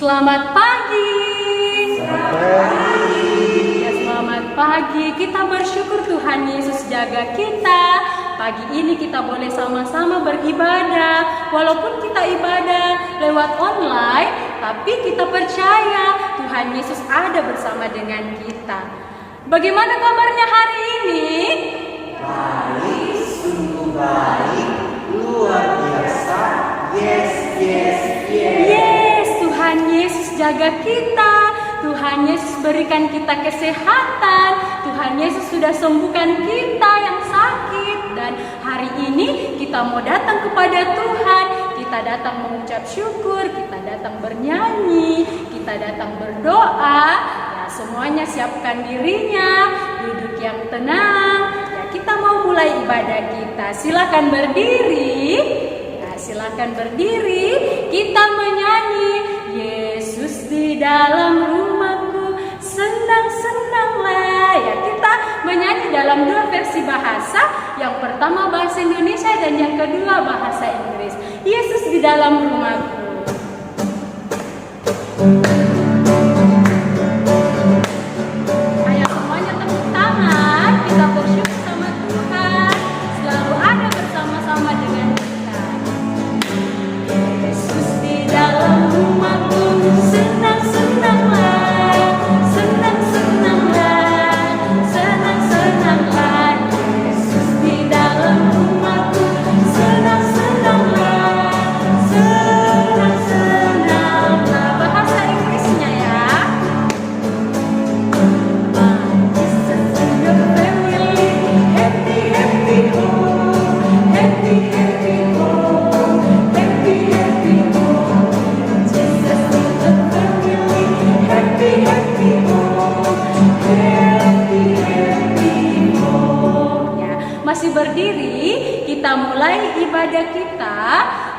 Selamat pagi. Ya, selamat pagi. Kita bersyukur Tuhan Yesus jaga kita. Pagi ini kita boleh sama-sama beribadah. Walaupun kita ibadah lewat online, tapi kita percaya Tuhan Yesus ada bersama dengan kita. Bagaimana kabarnya hari ini? Baik, sungguh baik, luar biasa. Yes. Yes, Tuhan Yesus jaga kita. Tuhan Yesus berikan kita kesehatan. Tuhan Yesus sudah sembuhkan kita yang sakit. Dan hari ini kita mau datang kepada Tuhan. Kita datang mengucap syukur, kita datang bernyanyi, kita datang berdoa. Ya, semuanya siapkan dirinya, duduk yang tenang. Ya, kita mau mulai ibadah kita. Silakan berdiri. Silakan berdiri, kita menyanyi. Yesus di dalam rumahku, senang-senanglah. Ya, kita menyanyi dalam dua versi bahasa. Yang pertama bahasa Indonesia dan yang kedua bahasa Inggris. Yesus di dalam rumahku. Ayo semuanya tepuk tangan. Kita bersyukur sama Tuhan selalu ada bersama-sama dengan kita. Yesus di dalam rumahku, senang-senanglah, senang-senanglah, senang-senanglah. Yesus di dalam rumahku, senang-senanglah, senang-senanglah. Bahasa Inggrisnya ya. Jesus in your family, happy, happy home, happy, happy home, happy, happy home. Jesus in the family, happy, happy home, happy, happy home. Ya, masih berdiri, kita mulai ibadah kita.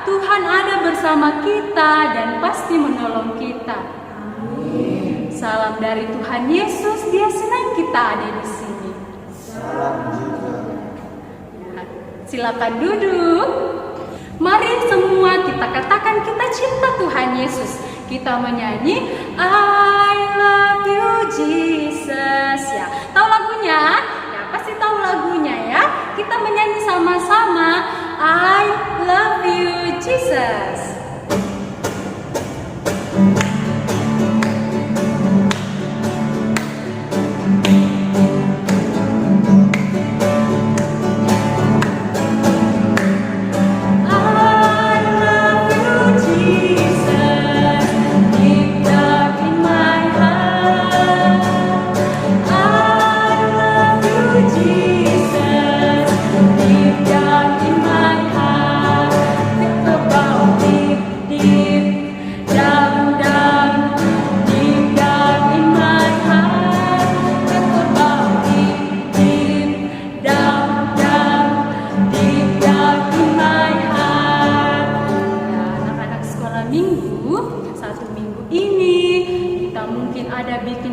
Tuhan ada bersama kita dan pasti menolong kita. Amin. Salam dari Tuhan Yesus, Dia senang kita ada di sini. Salam juga. Ya, silakan duduk. Mari semua kita katakan kita cinta Tuhan Yesus. Kita menyanyi I love you Jesus. Ya, tahu lagunya? Ya, pasti tahu lagunya ya. Kita menyanyi sama-sama I love you Jesus.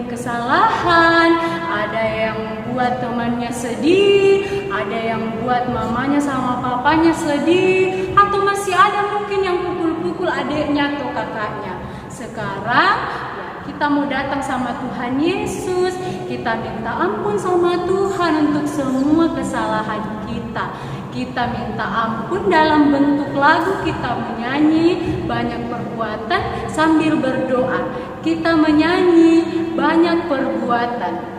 Kesalahan, ada yang buat temannya sedih, ada yang buat mamanya sama papanya sedih, atau masih ada mungkin yang pukul-pukul adiknya atau kakaknya. Sekarang ya, kita mau datang sama Tuhan Yesus, kita minta ampun sama Tuhan untuk semua kesalahan kita. Kita minta ampun dalam bentuk lagu, kita menyanyi banyak perbuatan sambil berdoa. Kita menyanyi banyak perbuatan.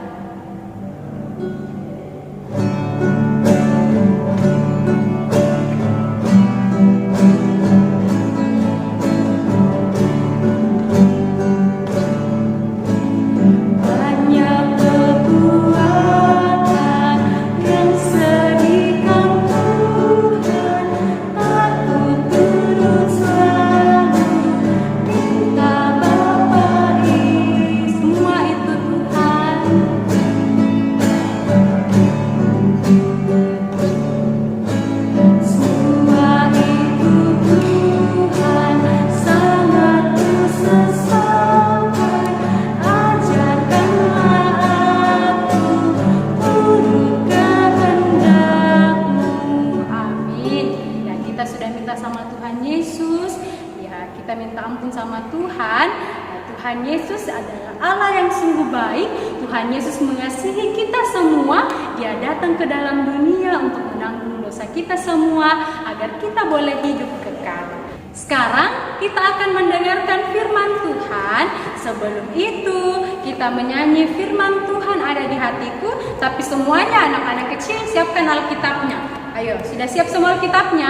Ya, kita minta ampun sama Tuhan. Ya, Tuhan Yesus adalah Allah yang sungguh baik. Tuhan Yesus mengasihi kita semua. Dia datang ke dalam dunia untuk menanggung dosa kita semua agar kita boleh hidup kekal. Sekarang kita akan mendengarkan firman Tuhan. Sebelum itu kita menyanyi firman Tuhan ada di hatiku. Tapi semuanya anak-anak kecil siapkan Alkitabnya. Ayo, sudah siap semua Alkitabnya?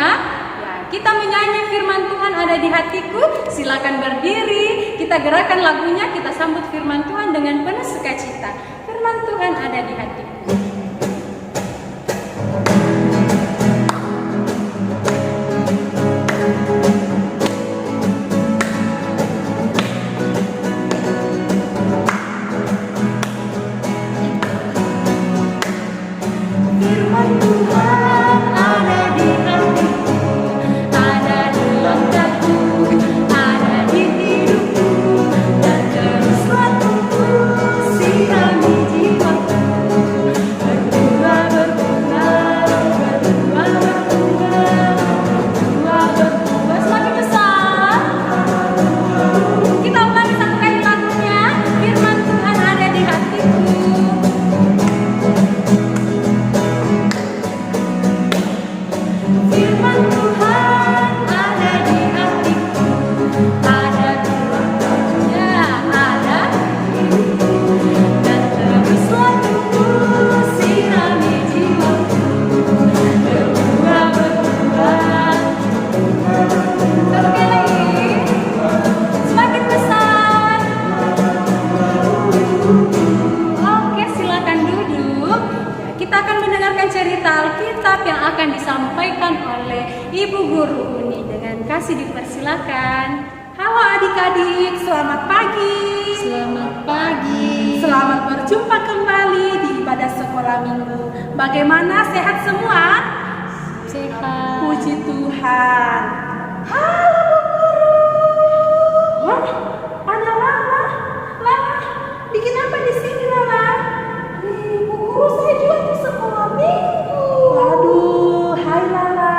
Ya, kita menyanyi firman Tuhan ada di hatiku. Silakan berdiri. Kita gerakan lagunya. Kita sambut firman Tuhan dengan penuh sukacita. Firman Tuhan ada di hatiku. Ibu Guru Uni dengan kasih dipersilakan. Halo adik-adik, selamat pagi. Selamat pagi. Selamat berjumpa kembali di ibadah sekolah minggu. Bagaimana, sehat semua? Sehat. Puji Tuhan. Halo Bu Guru. Wah, ada Lala. Lala, bikin apa di sini Lala? Bu Guru, saya juga di sekolah minggu. Waduh, hai Lala.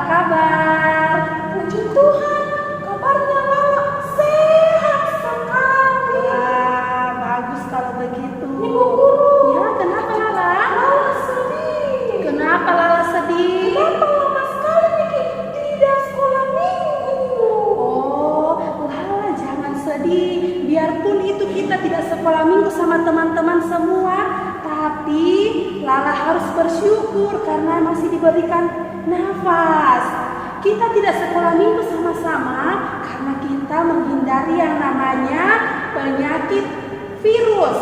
Kabar? Puji Tuhan, kabarnya Lala sehat sekali. Wah, bagus kalau begitu. Ibu Guru. Ya, kenapa Lala? Lala sedih. Kenapa Lala sedih? Kenapa lama sekali Niki tidak sekolah minggu? Oh, Lala jangan sedih. Biarpun itu kita tidak sekolah minggu sama teman-teman semua, tapi Lala harus bersyukur karena masih diberikan nafas. Kita tidak sekolah minggu sama-sama karena kita menghindari yang namanya penyakit virus.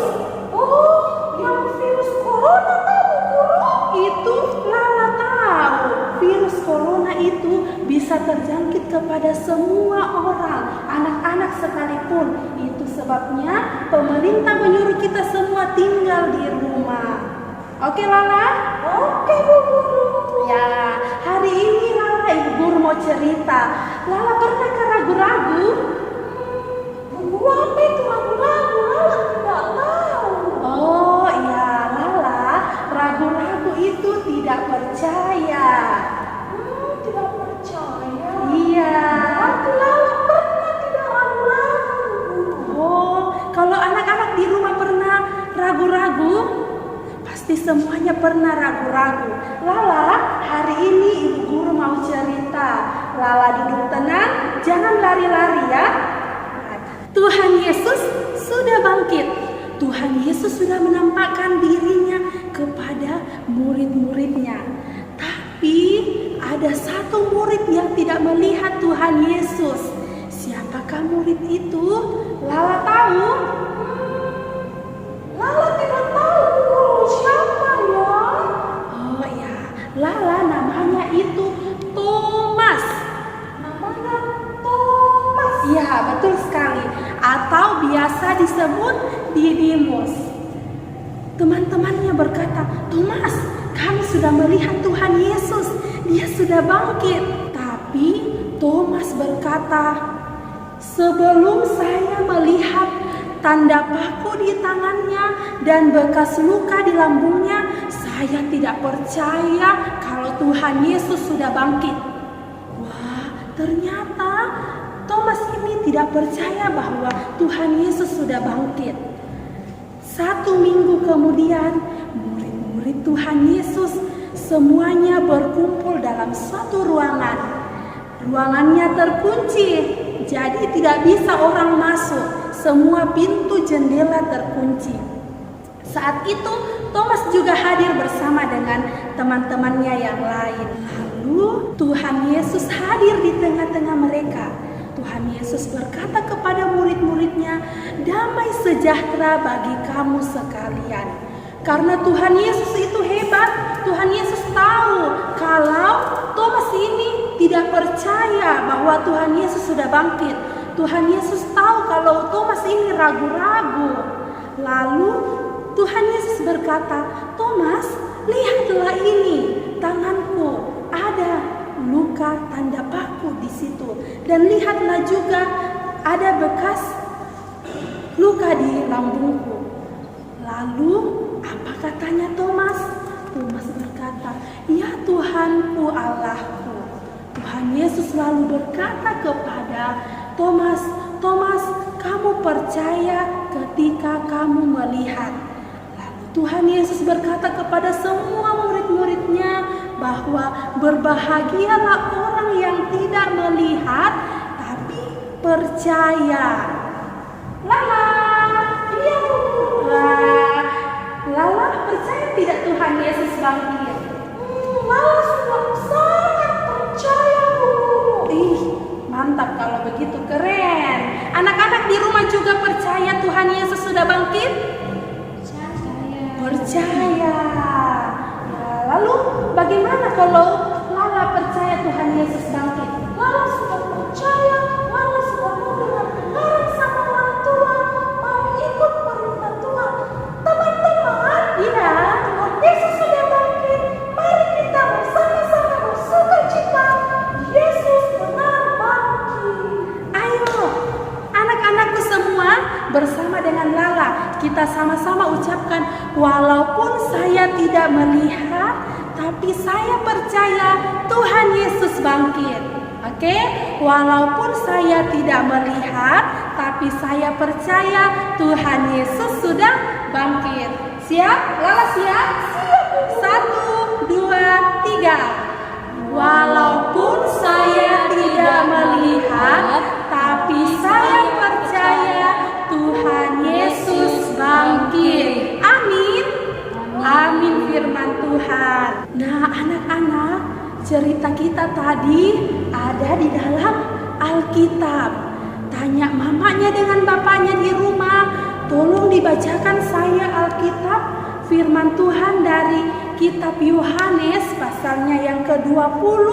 Oh, yang virus corona tahu Guru? Itu Lala tahu. Virus corona itu bisa terjangkit kepada semua orang, anak-anak sekalipun. Itu sebabnya pemerintah menyuruh kita semua tinggal di rumah. Oke Lala? Oke Bu Guru. Ya, hari ini Lala Ibu Guru mau cerita. Lala pernah ragu-ragu? Bu Guru, apa itu ragu-ragu? Lala tidak tahu. Oh iya, Lala ragu-ragu itu tidak percaya. Tidak percaya? Iya. Berarti Lala pernah tidak ragu-ragu. Oh, kalau anak-anak di rumah pernah ragu-ragu? Pasti semuanya pernah ragu-ragu. Lala, hari ini Ibu Guru mau cerita. Lala duduk tenang, jangan lari-lari ya. Tuhan Yesus sudah bangkit. Tuhan Yesus sudah menampakkan dirinya kepada murid-muridnya. Tapi ada satu murid yang tidak melihat Tuhan Yesus. Siapakah murid itu? Lala tahu? Lala tidak tahu. Siapa ya? Oh ya, Lala namanya itu Thomas. Namanya Thomas. Iya, betul sekali. Atau biasa disebut Didimus. Teman-temannya berkata, Thomas, kami sudah melihat Tuhan Yesus. Dia sudah bangkit. Tapi Thomas berkata, sebelum saya melihat tanda paku di tangannya dan bekas luka di lambungnya, saya tidak percaya kalau Tuhan Yesus sudah bangkit. Wah, ternyata Thomas Thomas ini tidak percaya bahwa Tuhan Yesus sudah bangkit. 1 minggu kemudian, murid-murid Tuhan Yesus semuanya berkumpul dalam suatu ruangan. Ruangannya terkunci, jadi tidak bisa orang masuk. Semua pintu jendela terkunci. Saat itu Thomas juga hadir bersama dengan teman-temannya yang lain. Lalu Tuhan Yesus hadir di tengah-tengah mereka. Tuhan Yesus berkata kepada murid-muridnya, "Damai sejahtera bagi kamu sekalian." Karena Tuhan Yesus itu hebat, Tuhan Yesus tahu kalau Thomas ini tidak percaya bahwa Tuhan Yesus sudah bangkit. Tuhan Yesus tahu kalau Thomas ini ragu-ragu. Lalu Tuhan Yesus berkata, "Thomas, lihatlah ini, tanganku ada luka tanda paku di situ. Dan lihatlah juga ada bekas luka di lambungku." Lalu apa katanya Thomas? Thomas berkata, "Ya Tuhanku, Allahku." Tuhan Yesus lalu berkata kepada Thomas, "Thomas, kamu percaya ketika kamu melihat." Lalu Tuhan Yesus berkata kepada semua murid-muridnya bahwa berbahagialah orang yang tidak melihat tapi percaya. Lala, iya Lala percaya tidak Tuhan Yesus bangkit? Lala sangat percaya Bu. Mantap kalau begitu, keren. Anak-anak di rumah juga percaya Tuhan Yesus sudah bangkit? Percaya. Ya, lalu bagaimana kalau Lala percaya Tuhan Yesus bangkit? Lala sudah percaya, Lala sudah mau dengar sama orang tua, mau ikut perintah Tuhan. Teman-teman, iya, Tuhan Yesus sudah bangkit. Mari kita bersama-sama bersukacita. Yesus benar bangkit. Ayo, anak-anakku semua, bersama dengan Lala, kita sama-sama ucapkan, "Walaupun saya tidak melihat, tapi saya percaya Tuhan Yesus bangkit." Oke? Walaupun saya tidak melihat, tapi saya percaya Tuhan Yesus sudah bangkit. Siap? Lala siap? Siap. 1, 2, 3. Walaupun saya tidak melihat, tapi saya percaya Tuhan Yesus bangkit. Amin. Amin firman Tuhan. Nah, anak-anak, cerita kita tadi ada di dalam Alkitab. Tanya mamanya dengan bapaknya di rumah, tolong dibacakan saya Alkitab firman Tuhan dari kitab Yohanes pasalnya yang ke-20,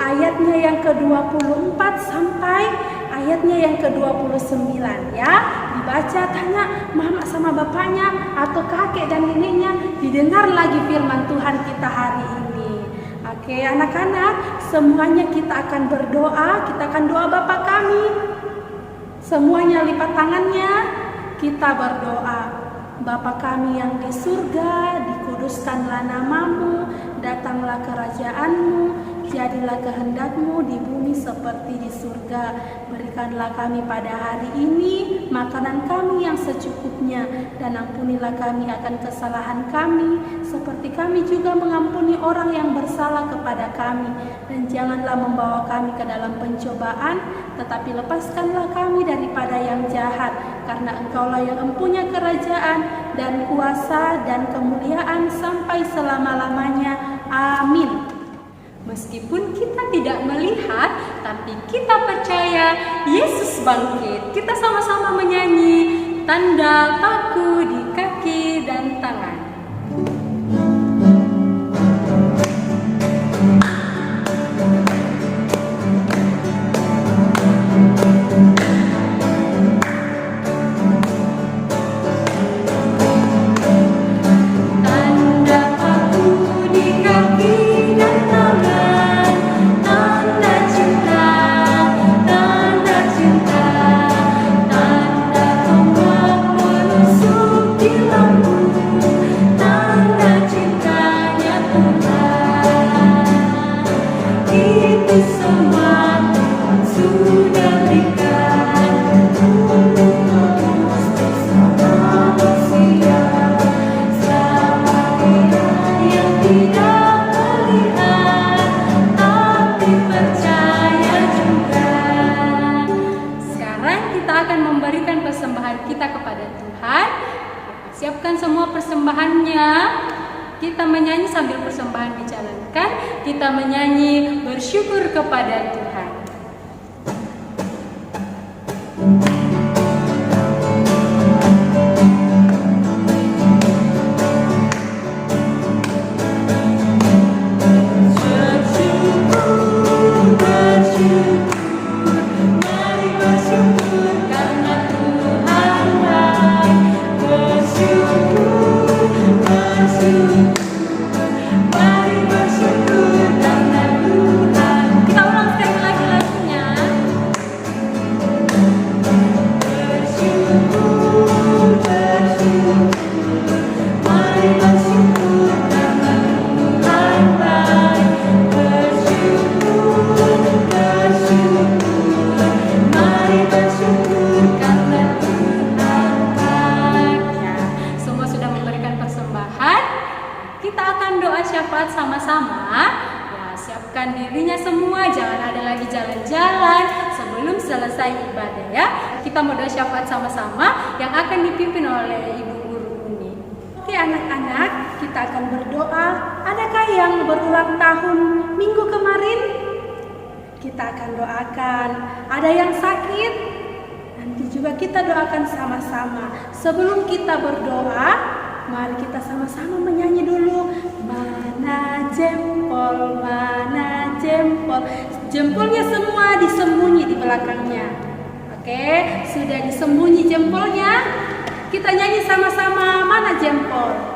ayatnya yang ke-24 sampai ayatnya yang ke-29 ya. Dibaca, tanya mama sama bapaknya atau kakek dan neneknya, didengar lagi firman Tuhan kita hari ini. Oke, anak-anak, semuanya kita akan berdoa, kita akan doa Bapa kami. Semuanya lipat tangannya, kita berdoa. Bapa kami yang di surga, dikuduskanlah namamu, datanglah kerajaan-Mu, jadilah kehendak-Mu di bumi seperti di surga. Berikanlah kami pada hari ini makanan kami yang secukupnya, dan ampunilah kami akan kesalahan kami, seperti kami juga mengampuni orang yang bersalah kepada kami. Dan janganlah membawa kami ke dalam pencobaan, tetapi lepaskanlah kami daripada yang jahat, karena Engkaulah yang mempunyai kerajaan dan kuasa dan kemuliaan sampai selama-lamanya. Amin. Meskipun kita tidak melihat, tapi kita percaya Yesus bangkit. Kita sama-sama menyanyi tanda paku di kaki dan tangan. Itu semua Tuhan sudah berikan. persembahan kita kepada Tuhan. Siapkan semua persembahannya. Kita menyanyi sambil persembahan dijalankan. Kita menyanyi bersyukur kepada Tuhan. Kita ulang sekali lagi lagunya. Semua sudah memberikan persembahan. Kita akan doa syafaat sama-sama. Ya, siapkan dirinya semua, jangan ada lagi jalan-jalan sebelum selesai ibadah ya. Kita mau doa syafaat sama-sama yang akan dipimpin oleh Ibu Guru Uni. Oke anak-anak, kita akan berdoa. Adakah yang berulang tahun minggu kemarin? Kita akan doakan. Ada yang sakit? Nanti juga kita doakan sama-sama. Sebelum kita berdoa, mari kita sama-sama menyanyi dulu. Mana jempol, mana jempol. Jempolnya semua disembunyi di belakangnya. Oke, sudah disembunyi jempolnya. Kita nyanyi sama-sama, mana jempol.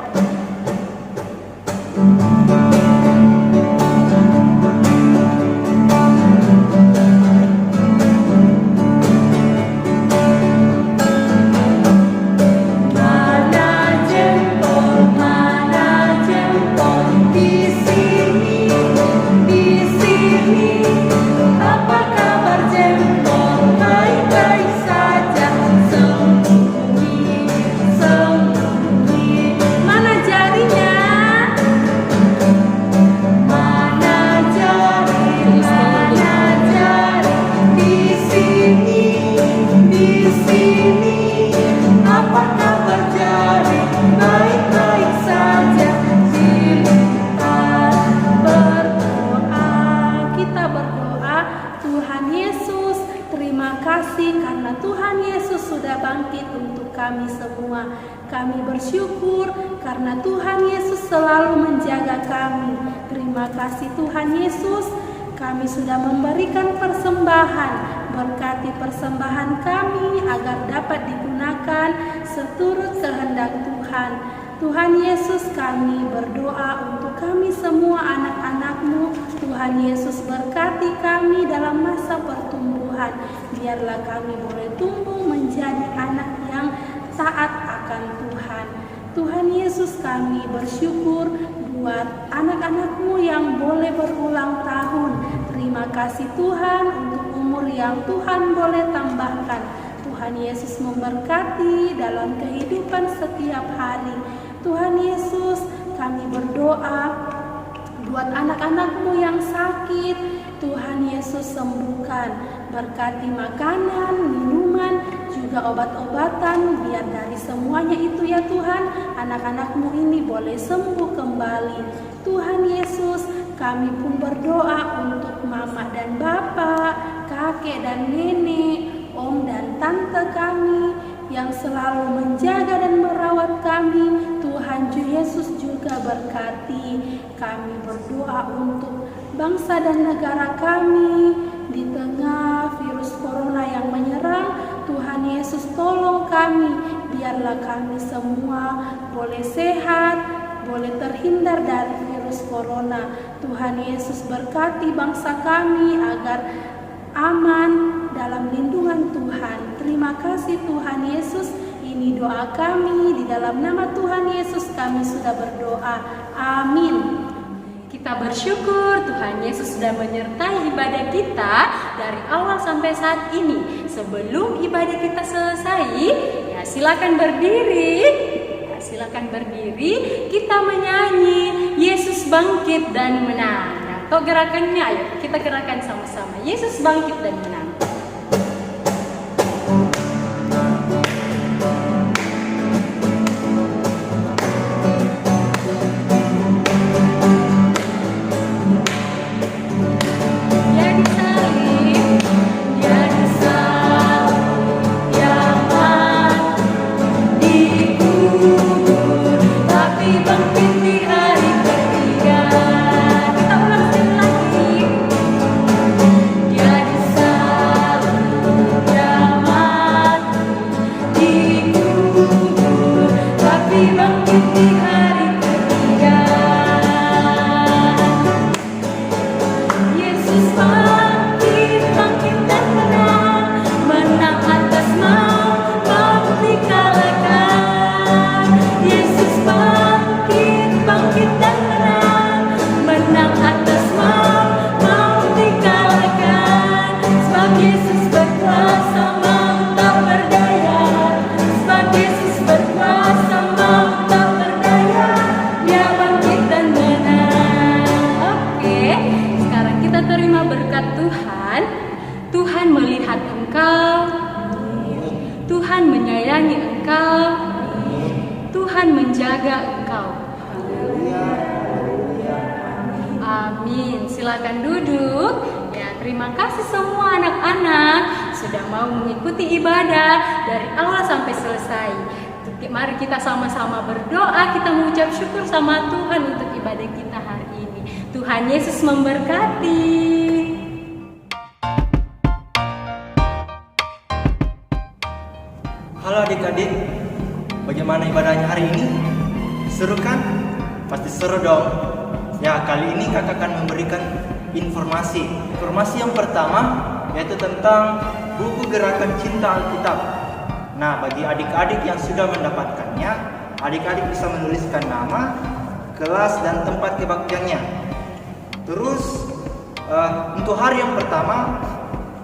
Karena Tuhan Yesus sudah bangkit untuk kami semua. Kami bersyukur karena Tuhan Yesus selalu menjaga kami. Terima kasih Tuhan Yesus, kami sudah memberikan persembahan. Berkati persembahan kami agar dapat digunakan seturut kehendak Tuhan. Tuhan Yesus, kami berdoa untuk kami semua anak-anak-Mu. Tuhan Yesus berkati kami dalam masa pertumbuhan. Biarlah kami boleh tumbuh menjadi anak yang taat akan Tuhan. Tuhan Yesus, kami bersyukur buat anak-anak-Mu yang boleh berulang tahun. Terima kasih Tuhan untuk umur yang Tuhan boleh tambahkan. Tuhan Yesus memberkati dalam kehidupan setiap hari. Tuhan Yesus, kami berdoa buat anak-anak-Mu yang sakit. Tuhan Yesus sembuhkan. Berkati makanan, minuman, juga obat-obatan. Biar dari semuanya itu ya Tuhan, anak-anak-Mu ini boleh sembuh kembali. Tuhan Yesus, kami pun berdoa untuk mama dan bapak, kakek dan nenek, om dan tante kami yang selalu menjaga dan merawat kami. Tuhan Yesus juga berkati. Kami berdoa untuk bangsa dan negara kami di tengah virus corona yang menyerang. Tuhan Yesus tolong kami, biarlah kami semua boleh sehat, boleh terhindar dari virus corona. Tuhan Yesus berkati bangsa kami agar aman dalam lindungan Tuhan. Terima kasih Tuhan Yesus. Ini doa kami, di dalam nama Tuhan Yesus kami sudah berdoa. Amin. Kita bersyukur Tuhan Yesus sudah menyertai ibadah kita dari awal sampai saat ini. Sebelum ibadah kita selesai, ya silakan berdiri. Ya, silakan berdiri. Kita menyanyi Yesus bangkit dan menang. Nah, toh gerakannya, ayo kita gerakan sama-sama. Yesus bangkit dan menang. berkat Tuhan, Tuhan melihat engkau, Tuhan menyayangi engkau, Tuhan menjaga engkau. Amin. Silakan duduk. Ya, terima kasih semua anak-anak sudah mau mengikuti ibadah dari awal sampai selesai. Mari kita sama-sama berdoa, kita mengucap syukur sama Tuhan untuk ibadah kita hari ini. Tuhan Yesus memberkati. Halo adik-adik, bagaimana ibadahnya hari ini? Seru kan? Pasti seru dong. Ya, kali ini kakak akan memberikan informasi. Informasi yang pertama yaitu tentang buku Gerakan Cinta Alkitab. Nah, bagi adik-adik yang sudah mendapatkannya, adik-adik bisa menuliskan nama, kelas, dan tempat kebaktiannya. Terus, untuk hari yang pertama,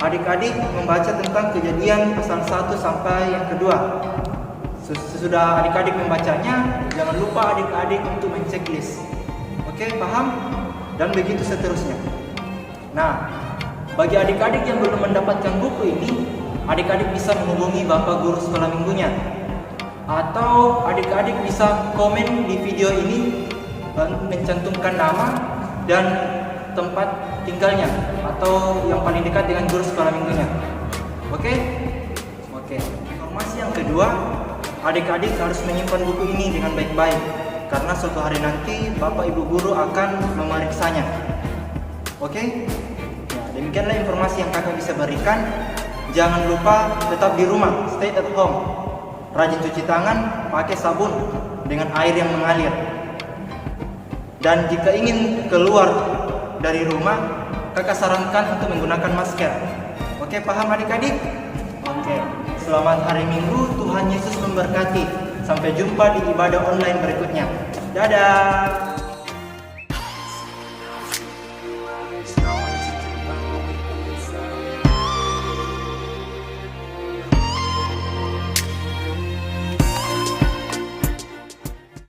adik-adik membaca tentang Kejadian pasal 1 sampai yang kedua. Sesudah adik-adik membacanya, jangan lupa adik-adik untuk menceklis. Oke, paham? Dan begitu seterusnya. Nah, bagi adik-adik yang belum mendapatkan buku ini, adik-adik bisa menghubungi Bapak Guru Sekolah Minggunya. Atau adik-adik bisa komen di video ini, mencantumkan nama dan tempat tinggalnya, atau yang paling dekat dengan Guru Sekolah Minggunya. Oke? Oke. Informasi yang kedua, adik-adik harus menyimpan buku ini dengan baik-baik, karena suatu hari nanti Bapak Ibu Guru akan memeriksanya. Oke? Nah, demikianlah informasi yang kakak bisa berikan. Jangan lupa tetap di rumah, stay at home. Rajin cuci tangan, pakai sabun dengan air yang mengalir. Dan jika ingin keluar dari rumah, kakak sarankan untuk menggunakan masker. Oke, paham adik-adik? Oke. Selamat hari Minggu, Tuhan Yesus memberkati. Sampai jumpa di ibadah online berikutnya. Dadah!